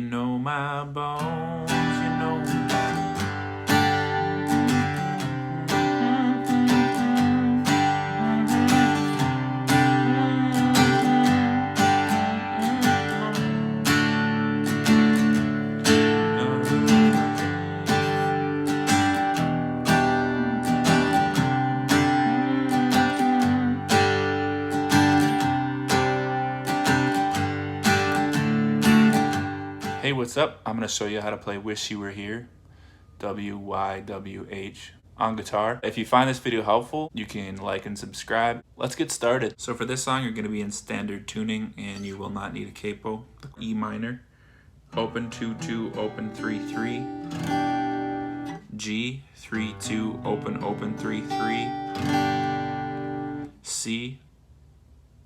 know my bones, you know Hey, what's up? I'm going to show you how to play Wish You Were Here, WYWH, on guitar. If you find this video helpful, you can like and subscribe. Let's get started. So for this song, you're going to be in standard tuning, and you will not need a capo. E minor, open 2-2, open 3-3, G 3-2, open 3-3, C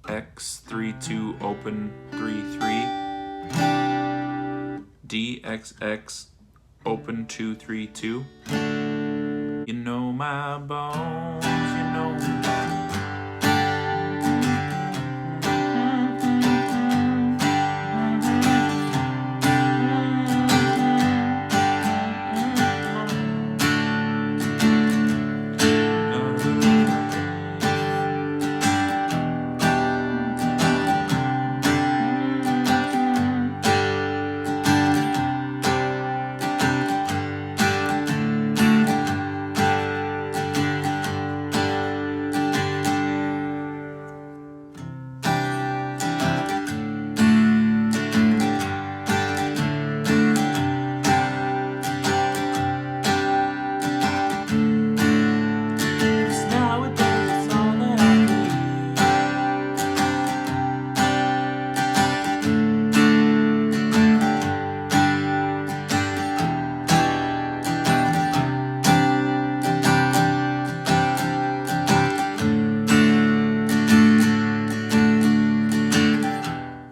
X 3-2, open 3-3, D XX, open 2-3-2. You know my bones, you know.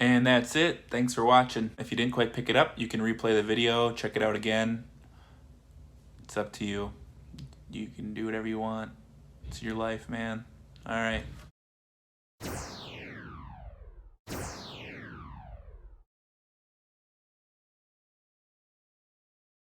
And that's it. Thanks for watching. If you didn't quite pick it up, you can replay the video, check it out again. It's up to you. You can do whatever you want. It's your life, man. All right.